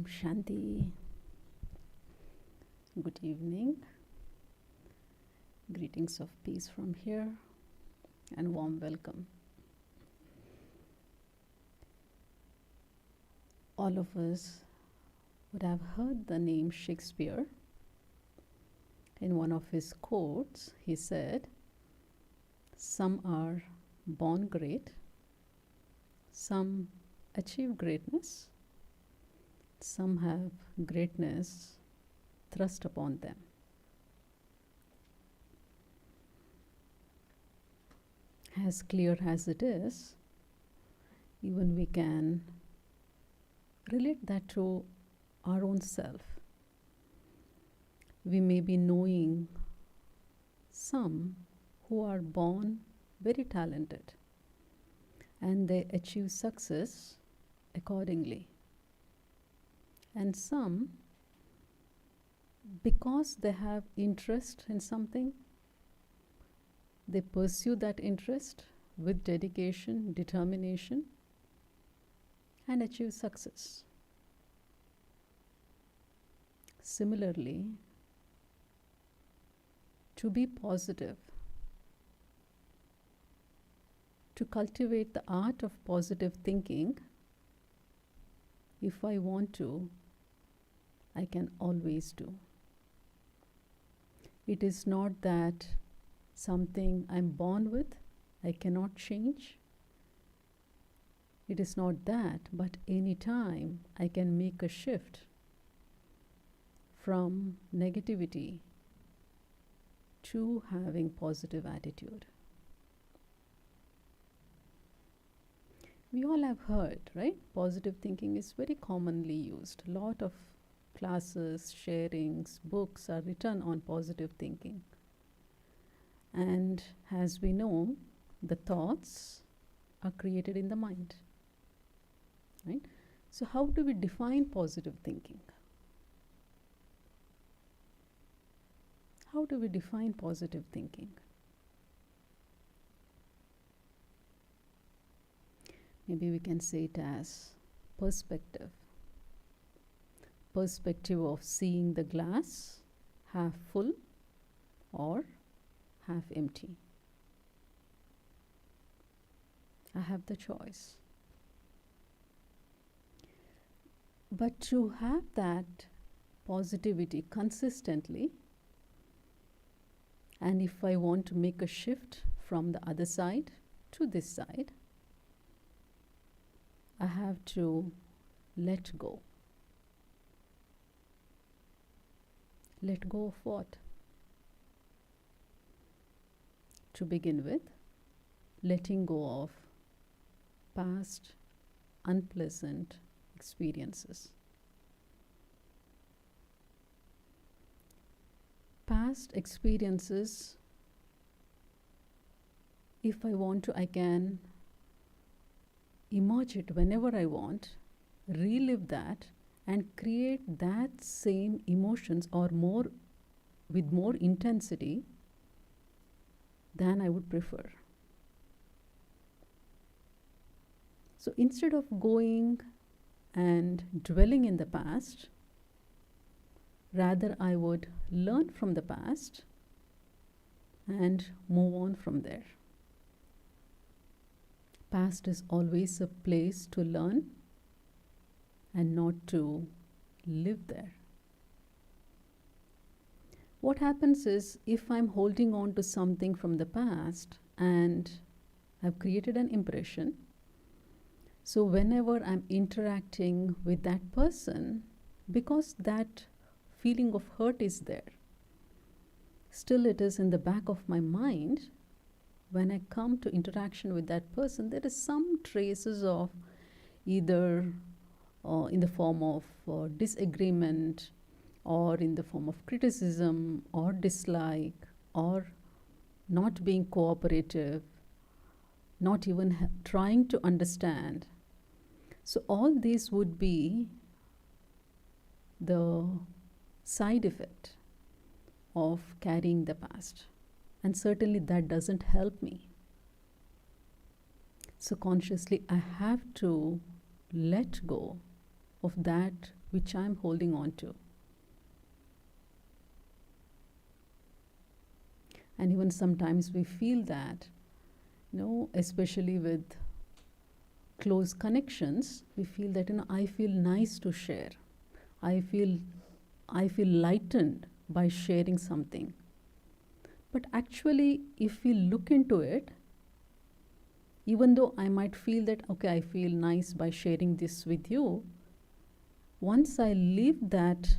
Shanti. Good evening. Greetings of peace from here and warm welcome. All of us would have heard the name Shakespeare. In one of his quotes, he said, "Some are born great, some achieve greatness, some have greatness thrust upon them." As clear as it is, even we can relate that to our own self. We may be knowing some who are born very talented and they achieve success accordingly. And some, because they have interest in something, they pursue that interest with dedication, determination, and achieve success. Similarly, to be positive, to cultivate the art of positive thinking, if I want to, I can always do. It is not that something I'm born with, I cannot change. It is not that, but any time I can make a shift from negativity to having positive attitude. We all have heard, right? Positive thinking is very commonly used. A lot of classes, sharings, books are written on positive thinking. And as we know, the thoughts are created in the mind, right? So how do we define positive thinking? How do we define positive thinking? Maybe we can say it as perspective. Perspective of seeing the glass half full or half empty. I have the choice. But to have that positivity consistently, and if I want to make a shift from the other side to this side, I have to let go. Let go of what? To begin with, letting go of past unpleasant experiences. Past experiences, if I want to, I can emerge it whenever I want, relive that, and create that same emotions or more with more intensity than I would prefer. So instead of going and dwelling in the past, rather I would learn from the past and move on from there. Past is always a place to learn and not to live there. What happens is, if I'm holding on to something from the past and I've created an impression, so whenever I'm interacting with that person, because that feeling of hurt is there, still it is in the back of my mind. When I come to interaction with that person, there is some traces of either in the form of disagreement, or in the form of criticism or dislike, or not being cooperative, not even trying to understand. So all these would be the side effect of carrying the past. And certainly that doesn't help me. So consciously I have to let go of that which I'm holding on to. And even sometimes we feel that, especially with close connections, we feel that, I feel nice to share. I feel lightened by sharing something. But actually, if we look into it, even though I might feel that, okay, I feel nice by sharing this with you, once I leave that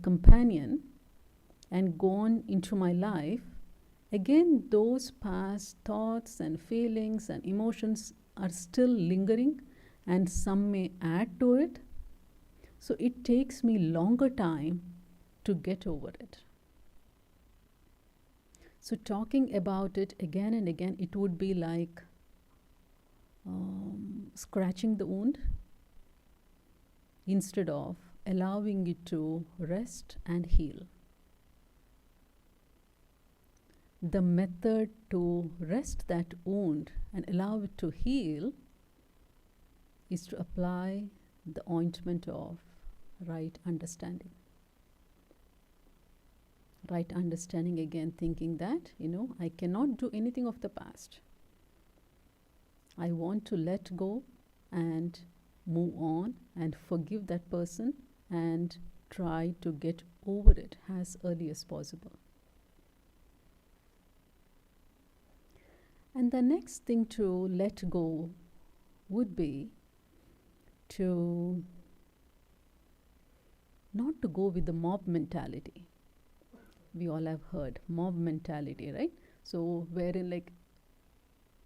companion and go on into my life, again, those past thoughts and feelings and emotions are still lingering, and some may add to it. So it takes me longer time to get over it. So talking about it again and again, it would be like scratching the wound instead of allowing it to rest and heal. The method to rest that wound and allow it to heal is to apply the ointment of right understanding. Right understanding, again, thinking that, I cannot do anything of the past. I want to let go and move on and forgive that person and try to get over it as early as possible. And the next thing to let go would be to not to go with the mob mentality. We all have heard mob mentality, right? So wherein like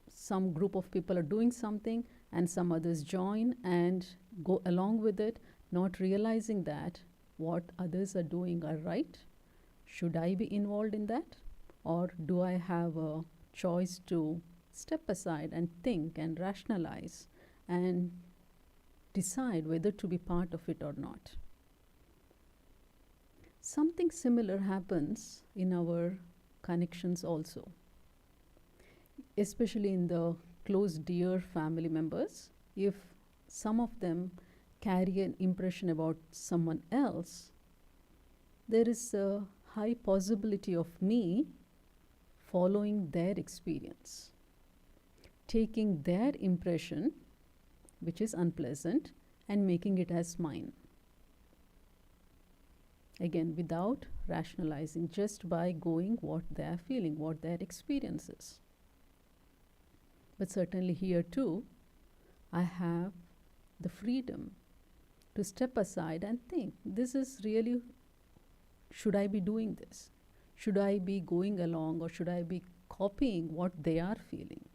some group of people are doing something and some others join and go along with it, not realizing that what others are doing are right. Should I be involved in that? Or do I have a choice to step aside and think and rationalize and decide whether to be part of it or not? Something similar happens in our connections also, especially in the close, dear family members. If some of them carry an impression about someone else, there is a high possibility of me following their experience, taking their impression, which is unpleasant, and making it as mine. Again, without rationalizing, just by going what they are feeling, what their experience is. But certainly here too, I have the freedom to step aside and think, this is really, should I be doing this? Should I be going along, or should I be copying what they are feeling?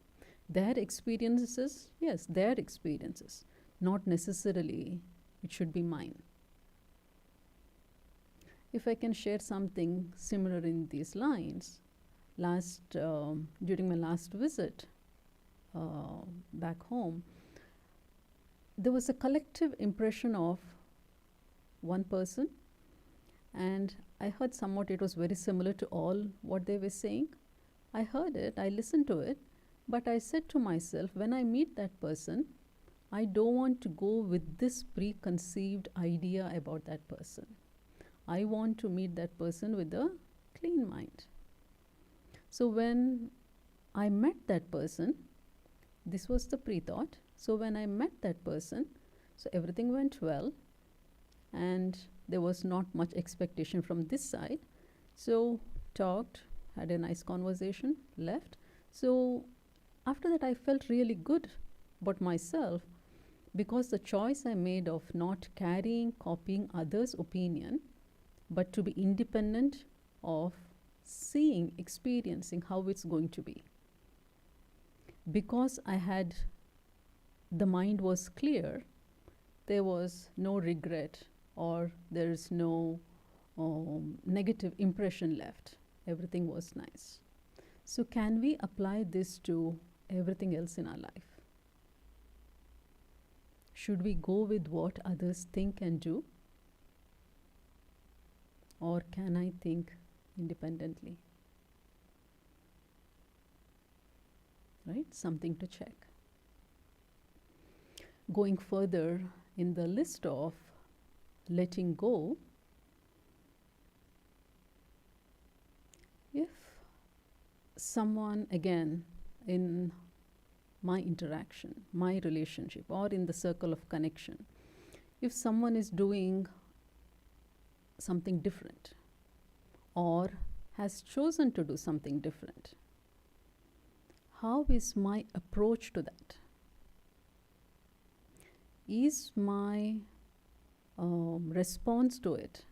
Their experiences, yes, their experiences, not necessarily it should be mine. If I can share something similar in these lines, during my last visit back home, there was a collective impression of one person, and I heard somewhat it was very similar to all what they were saying. I heard it, I listened to it, but I said to myself, when I meet that person, I don't want to go with this preconceived idea about that person. I want to meet that person with a clean mind. So when I met that person, this was the pre-thought. So when I met that person, so everything went well, and there was not much expectation from this side. So talked, had a nice conversation, left. So after that, I felt really good about myself, because the choice I made of not copying others' opinion, but to be independent of seeing, experiencing how it's going to be. Because the mind was clear, there was no regret, or there is no negative impression left. Everything was nice. So can we apply this to everything else in our life? Should we go with what others think and do? Or can I think independently? Right? Something to check. Going further in the list of letting go, if someone, again, in my interaction, my relationship, or in the circle of connection, if someone is doing something different or has chosen to do something different, how is my approach to that? Is my response to it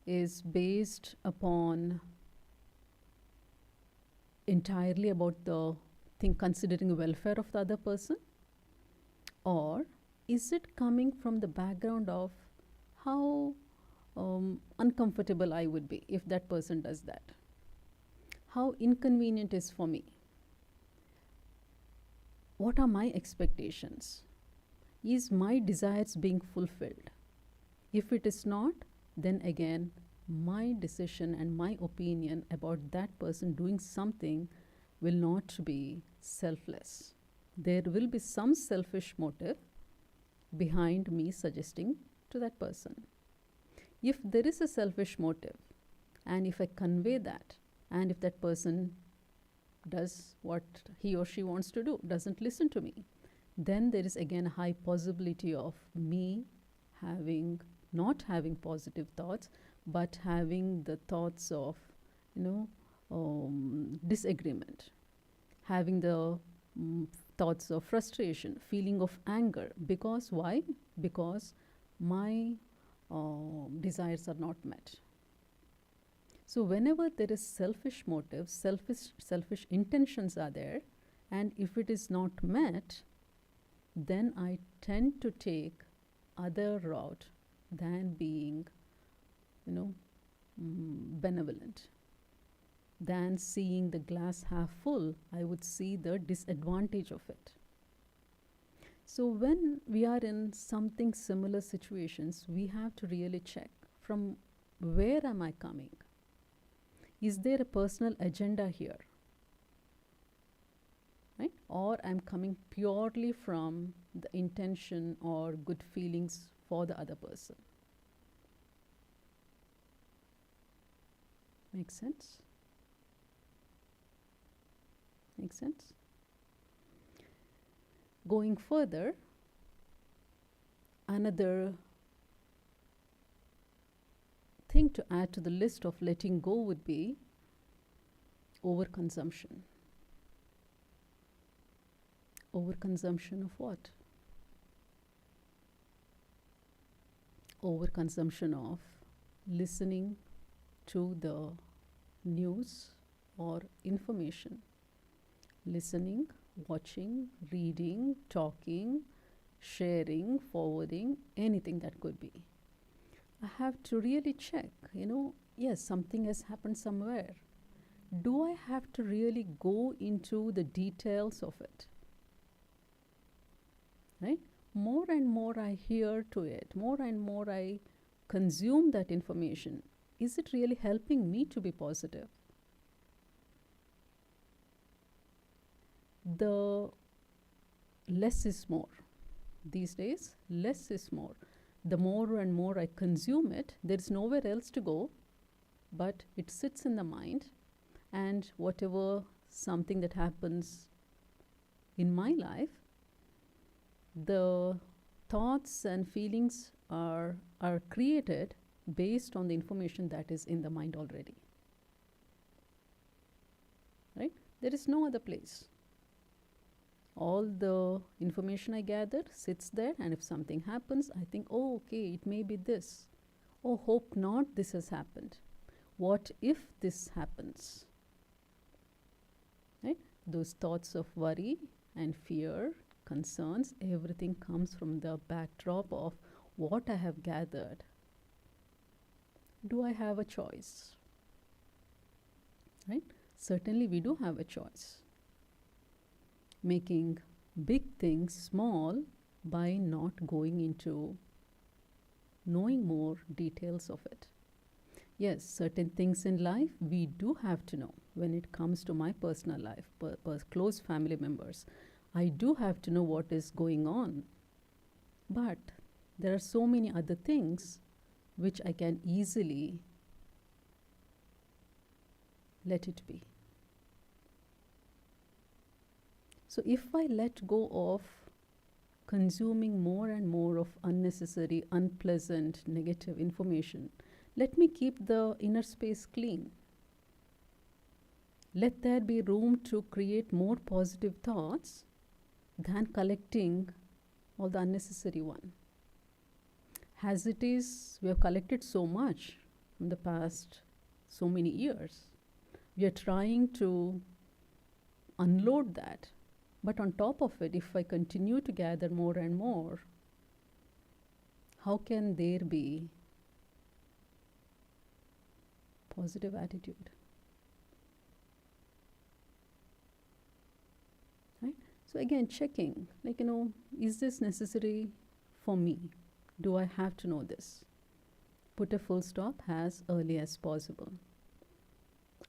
is based upon entirely about the thing, considering the welfare of the other person? Or is it coming from the background of how uncomfortable I would be if that person does that? How inconvenient is for me? What are my expectations? Is my desires being fulfilled? If it is not, then again, my decision and my opinion about that person doing something will not be selfless. There will be some selfish motive behind me suggesting to that person. If there is a selfish motive, and if I convey that, and if that person does what he or she wants to do, doesn't listen to me, then there is again a high possibility of me not having positive thoughts, but having the thoughts of disagreement, having the thoughts of frustration, feeling of anger. Because why? Because my desires are not met. So whenever there is selfish motives, selfish intentions are there, and if it is not met, then I tend to take other route than being benevolent, than seeing the glass half full. I would see the disadvantage of it. So when we are in something similar situations, we have to really check from where am I coming? Is there a personal agenda here? Right? Or I'm coming purely from the intention or good feelings for the other person. Make sense? Make sense? Going further, another thing to add to the list of letting go would be overconsumption. Overconsumption of what? Overconsumption of listening to the news or information. Listening, watching, reading, talking, sharing, forwarding, anything that could be. I have to really check, yes, something has happened somewhere. Do I have to really go into the details of it? Right? More and more I hear to it, more and more I consume that information. Is it really helping me to be positive? The less is more. These days, less is more. The more and more I consume it, there's nowhere else to go, but it sits in the mind, and whatever something that happens in my life, the thoughts and feelings are created based on the information that is in the mind already. Right? There is no other place. All the information I gather sits there, and if something happens, I think, oh, okay, it may be this. Oh, hope not this has happened. What if this happens? Right? Those thoughts of worry and fear, concerns, everything comes from the backdrop of what I have gathered. Do I have a choice? Right? Certainly we do have a choice. Making big things small by not going into knowing more details of it. Yes, certain things in life we do have to know. When it comes to my personal life, close family members, I do have to know what is going on But there are so many other things which I can easily let it be. So if I let go of consuming more and more of unnecessary, unpleasant, negative information, let me keep the inner space clean. Let there be room to create more positive thoughts than collecting all the unnecessary one. As it is, we have collected so much in the past so many years. We are trying to unload that. But on top of it, if I continue to gather more and more, how can there be positive attitude? Right? So again, checking, like, is this necessary for me? Do I have to know this? Put a full stop as early as possible.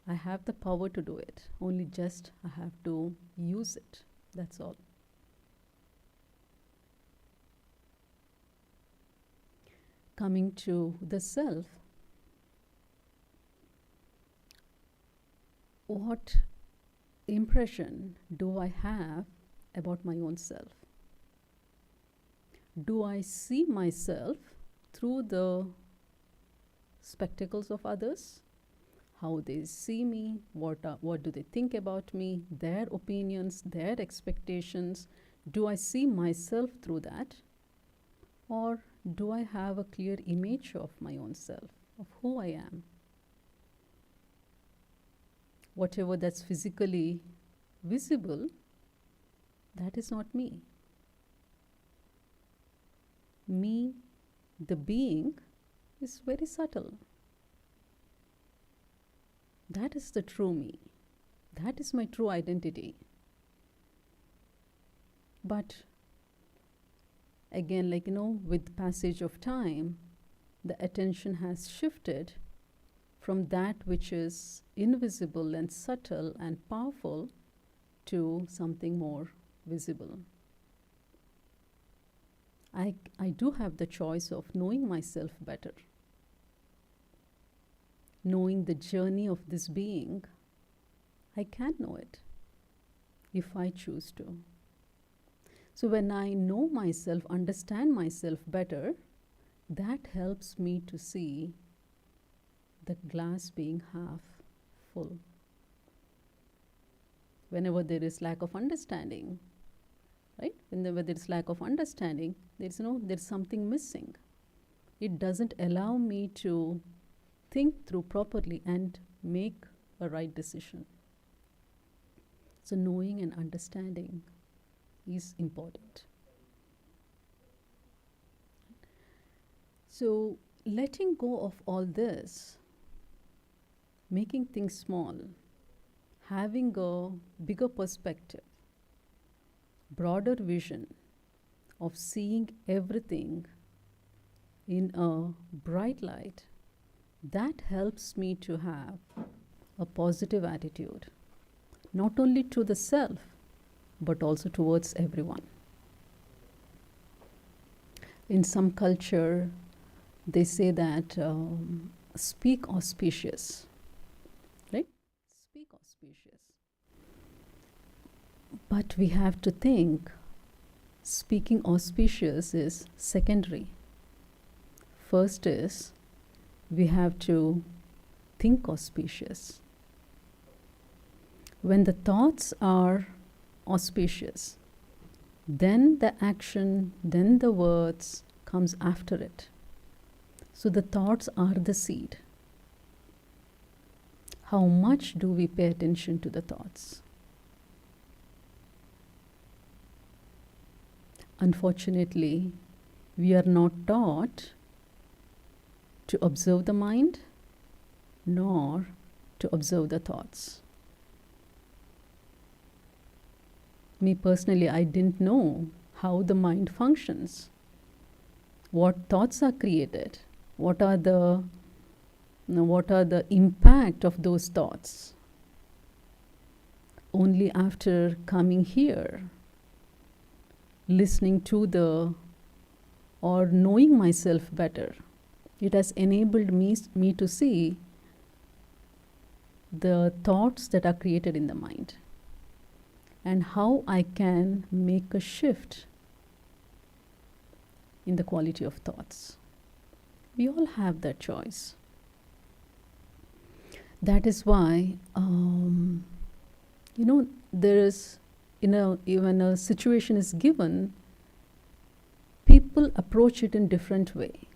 I have the power to do it, only just I have to use it. That's all. Coming to the self, what impression do I have about my own self? Do I see myself through the spectacles of others? How they see me, what do they think about me, their opinions, their expectations. Do I see myself through that? Or do I have a clear image of my own self, of who I am? Whatever that's physically visible, that is not me. Me, the being, is very subtle. That is the true me. That is my true identity. But again, with passage of time, the attention has shifted from that which is invisible and subtle and powerful to something more visible. I do have the choice of knowing myself better. Knowing the journey of this being, I can know it if I choose to. So when I know myself, understand myself better, that helps me to see the glass being half full. Whenever there is lack of understanding, right? Whenever there is lack of understanding, there's something missing. It doesn't allow me to think through properly and make a right decision. So knowing and understanding is important. So letting go of all this, making things small, having a bigger perspective, broader vision of seeing everything in a bright light, that helps me to have a positive attitude, not only to the self, but also towards everyone. In some culture, they say that speak auspicious, right? Speak auspicious. But we have to think speaking auspicious is secondary. First is we have to think auspicious. When the thoughts are auspicious, then the action, then the words comes after it. So the thoughts are the seed. How much do we pay attention to the thoughts? Unfortunately, we are not taught to observe the mind, nor to observe the thoughts. Me personally, I didn't know how the mind functions, what thoughts are created, what are the impact of those thoughts. Only after coming here, listening to the or knowing myself better. It has enabled me to see the thoughts that are created in the mind and how I can make a shift in the quality of thoughts. We all have that choice. That is why, there is, even a situation is given, people approach it in different way,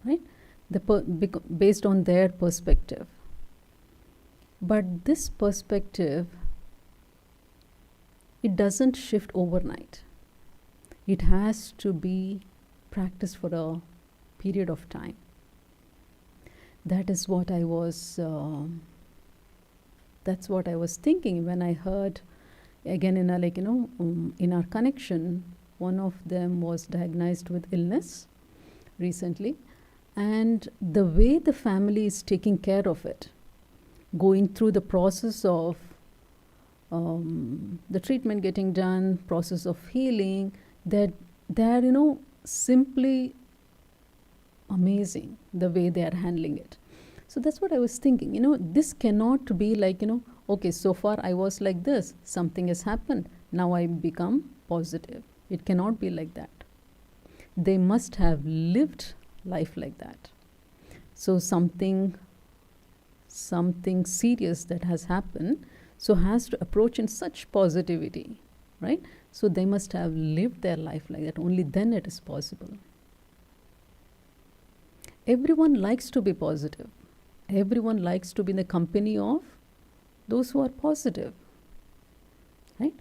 right? Based on their perspective. But this perspective, it doesn't shift overnight. It has to be practiced for a period of time. That is what I was. That's what I was thinking when I heard, again, in our connection, one of them was diagnosed with illness recently, and the way the family is taking care of it, going through the process of the treatment getting done, process of healing, that they're simply amazing the way they are handling it. So that's what I was thinking. This cannot be like, okay, so far I was like this, something has happened, now I become positive. It cannot be like that. They must have lived life like that. So something serious that has happened, so has to approach in such positivity, right? So they must have lived their life like that. Only then it is possible. Everyone likes to be positive. Everyone likes to be in the company of those who are positive, right?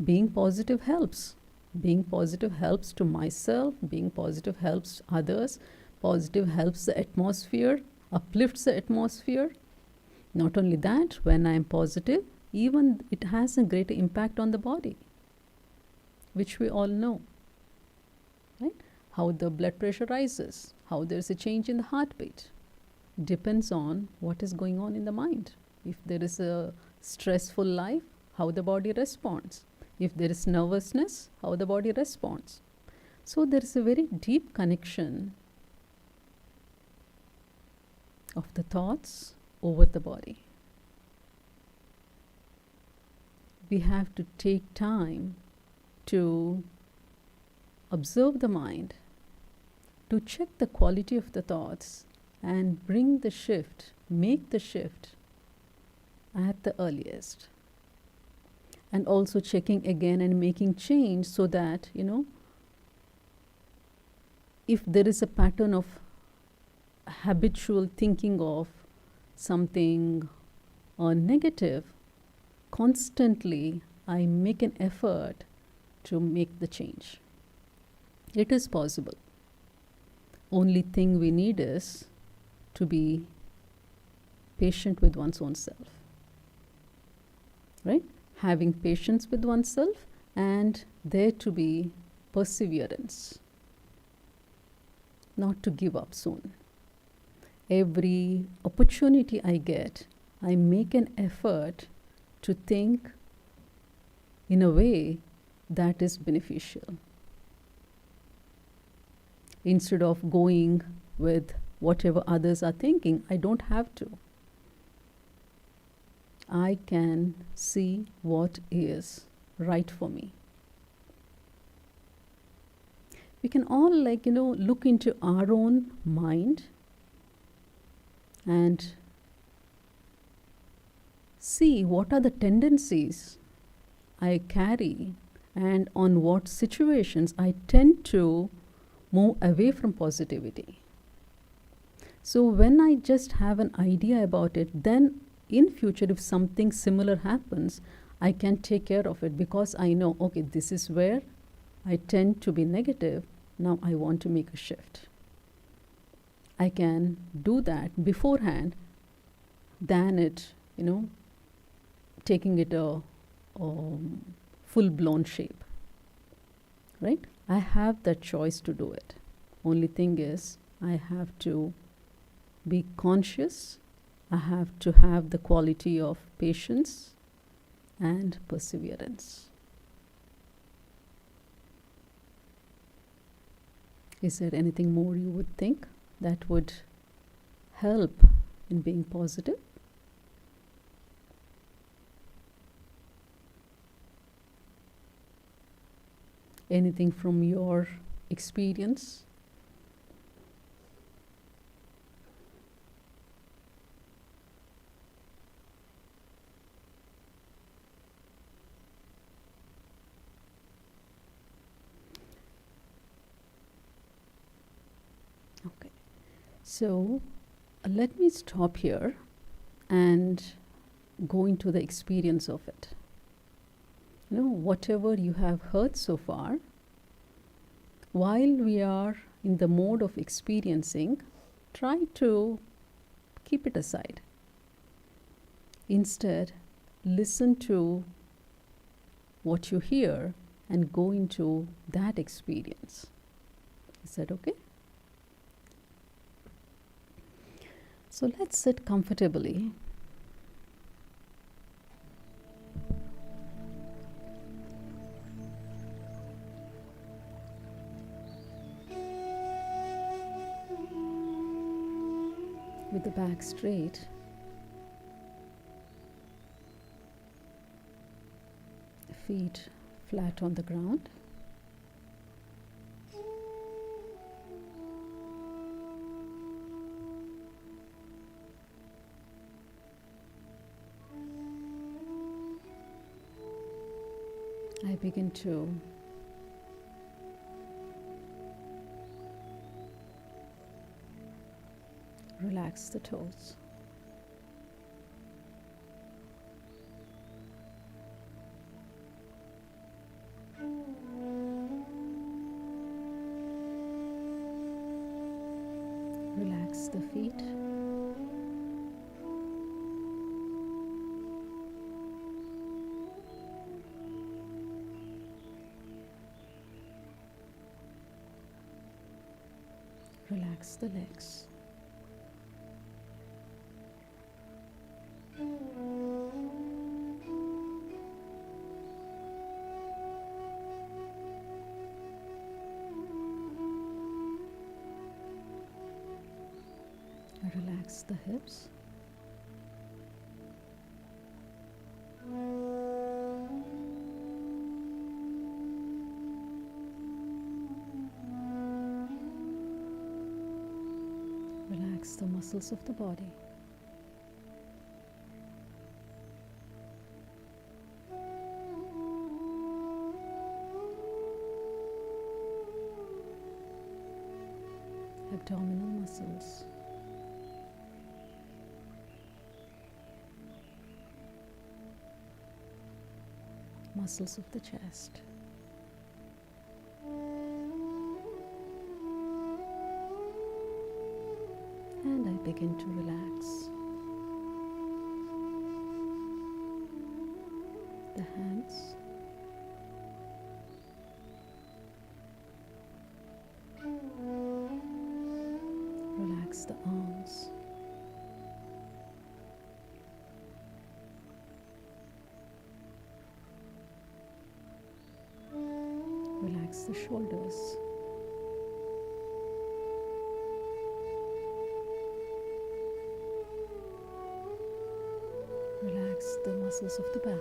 Being positive helps. Being positive helps to myself. Being positive helps others. Positive helps the atmosphere, uplifts the atmosphere. Not only that, when I am positive, even it has a greater impact on the body, which we all know, right? How the blood pressure rises, how there's a change in the heartbeat. Depends on what is going on in the mind. If there is a stressful life, how the body responds. If there is nervousness, how the body responds. So there is a very deep connection of the thoughts over the body. We have to take time to observe the mind, to check the quality of the thoughts and bring the shift, make the shift at the earliest. And also checking again and making change so that, if there is a pattern of habitual thinking of something negative, constantly I make an effort to make the change. It is possible. Only thing we need is to be patient with one's own self, right? Having patience with oneself, and there to be perseverance, not to give up soon. Every opportunity I get, I make an effort to think in a way that is beneficial, instead of going with whatever others are thinking. I don't have to. I can see what is right for me. We can all look into our own mind and see what are the tendencies I carry and on what situations I tend to move away from positivity. So when I just have an idea about it, then in future if something similar happens, I can take care of it, because I know, okay, this is where I tend to be negative. Now I want to make a shift. I can do that beforehand than it, taking it a full-blown shape, right? I have that choice to do it. Only thing is, I have to be conscious. I have to have the quality of patience and perseverance. Is there anything more you would think that would help in being positive? Anything from your experience? Okay, so let me stop here and go into the experience of it. Whatever you have heard so far, while we are in the mode of experiencing, try to keep it aside. Instead, listen to what you hear and go into that experience. Is that okay? So let's sit comfortably. With the back straight, feet flat on the ground. I begin to relax the toes. Relax the feet. Relax the legs. Relax the hips. Relax the muscles of the body. Abdominal muscles. Muscles of the chest. And I begin to relax the hands, relax the arms, relax the shoulders, relax the muscles of the back.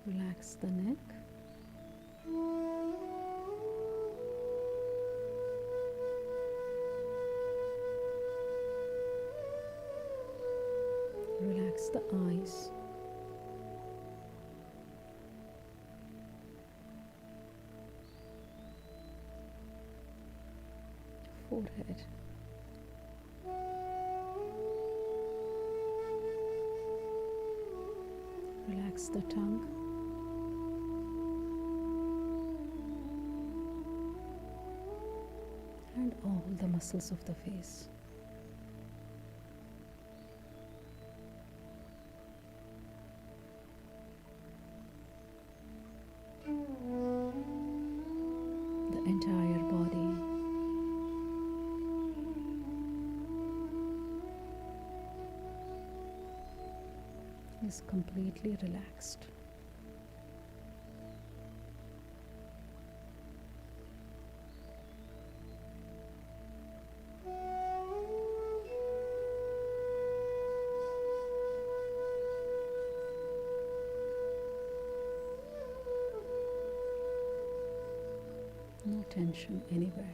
Relax the neck. Relax the eyes. Forehead. Relax the tongue. And all the muscles of the face. The entire body. is completely relaxed. No tension anywhere.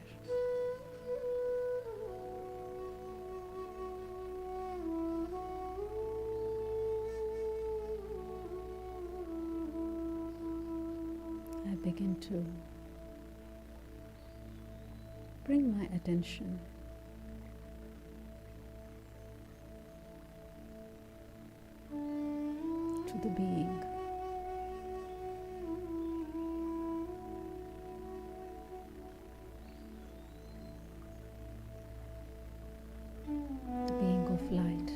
I begin to bring my attention to the being. The being of light.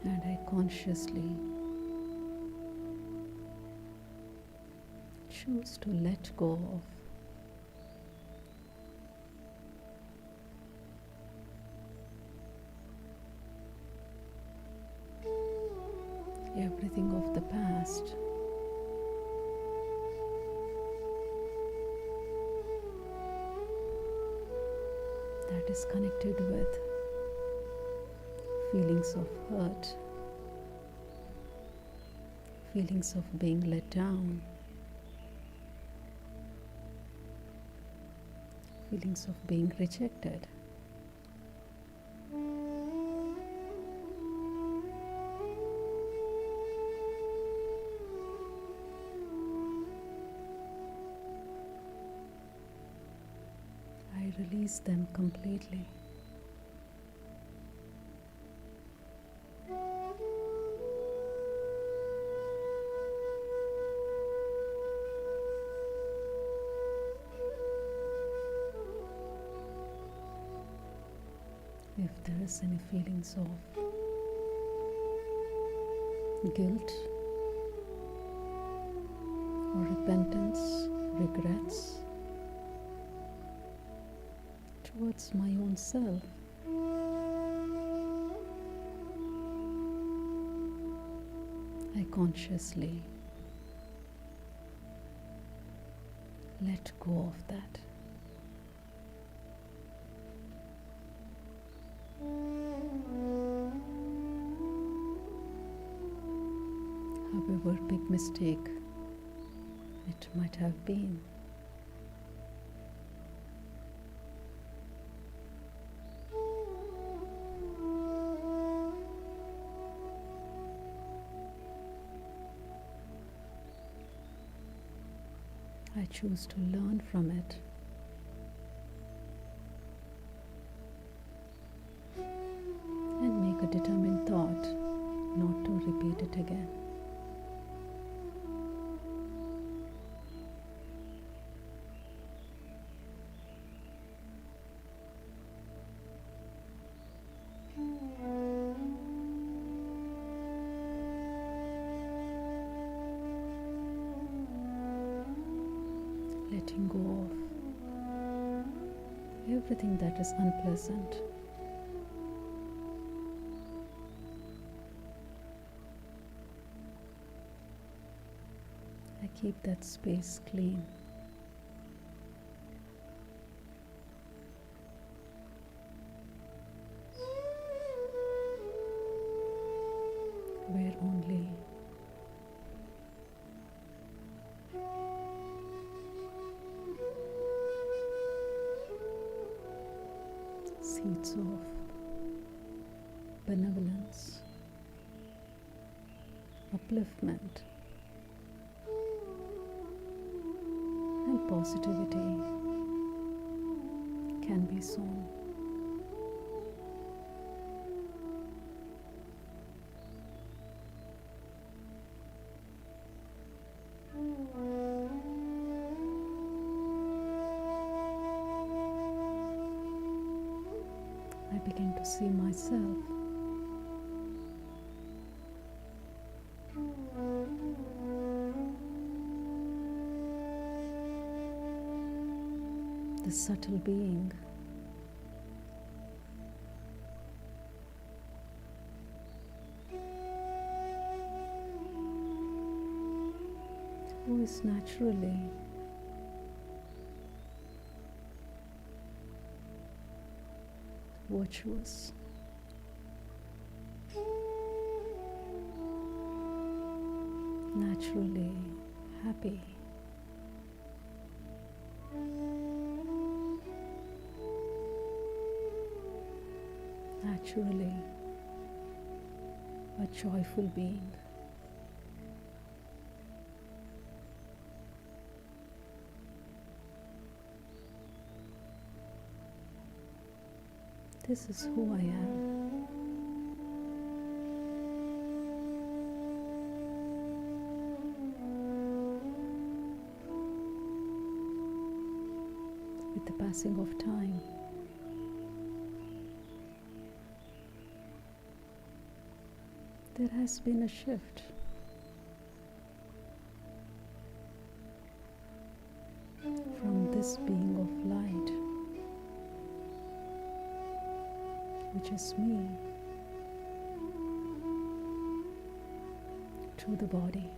And I consciously choose to let go of everything of the past that is connected with feelings of hurt, feelings of being let down, feelings of being rejected. I release them completely. If there is any feelings of guilt or repentance, regrets towards my own self, I consciously let go of that. However big mistake it might have been, I choose to learn from it and make a determined thought not to repeat it again. Letting go of everything that is unpleasant. I keep that space clean. Where only seeds of benevolence, upliftment, and positivity can be sown. I begin to see myself the subtle being. Who is naturally virtuous, naturally happy, naturally a joyful being. This is who I am. With the passing of time, there has been a shift. From this being of light, which is me, to the body.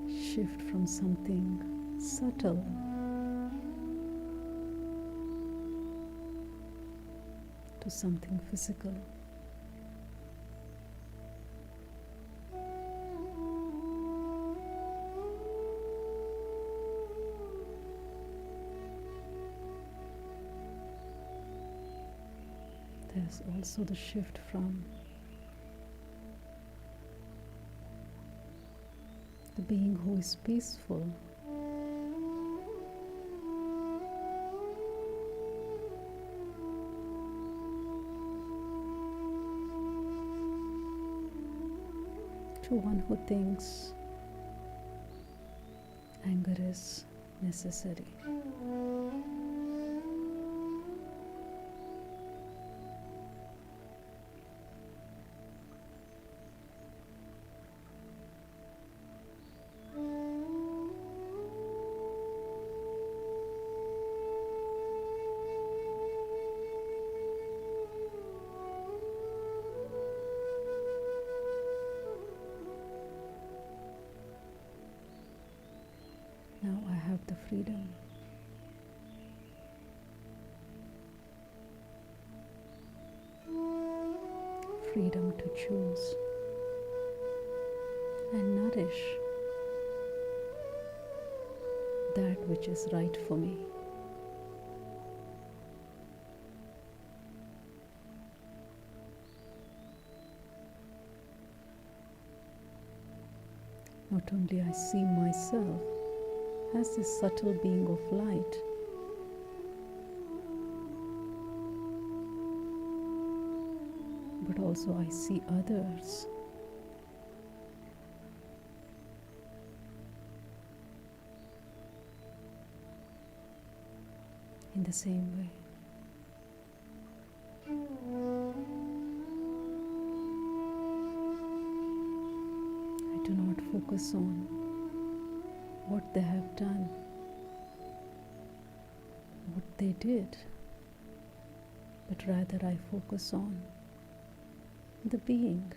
Shift from something subtle to something physical. There's also the shift from the being who is peaceful to one who thinks anger is necessary. Now I have the freedom to choose and nourish that which is right for me. Not only I see myself as this subtle being of light, but also I see others in the same way. I do not focus on what they have done, what they did, but rather I focus on the being.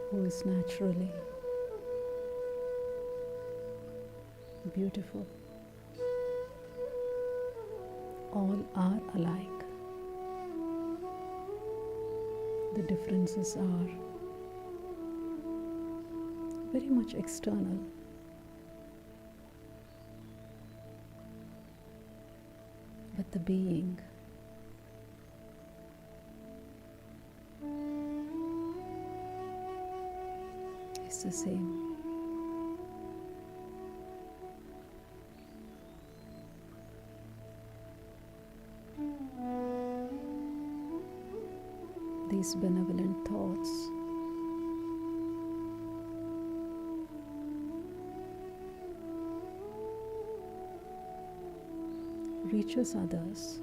Who is naturally beautiful. All are alike. The differences are very much external. But the being is the same. These benevolent thoughts teaches others.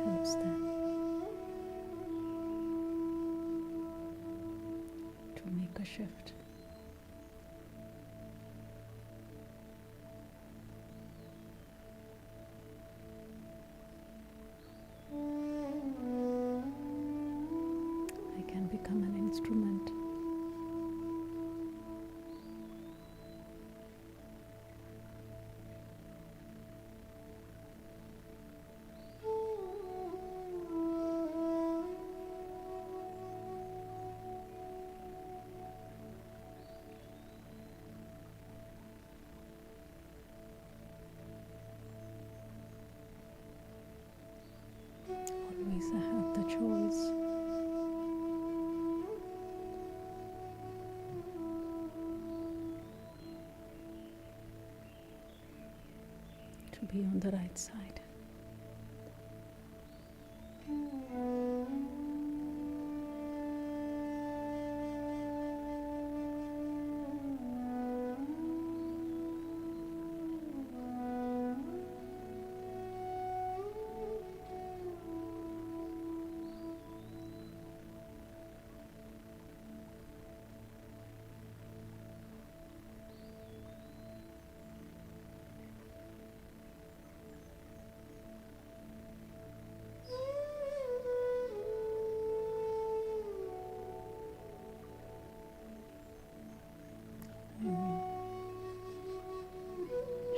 Helps them to make a shift. I can become an instrument. Always I have the choice. To be on the right side.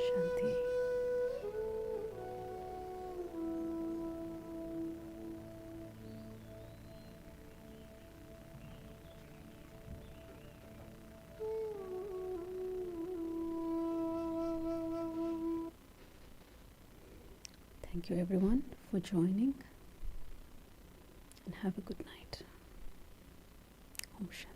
Shanti. Thank you everyone for joining, and have a good night. Om Shanti.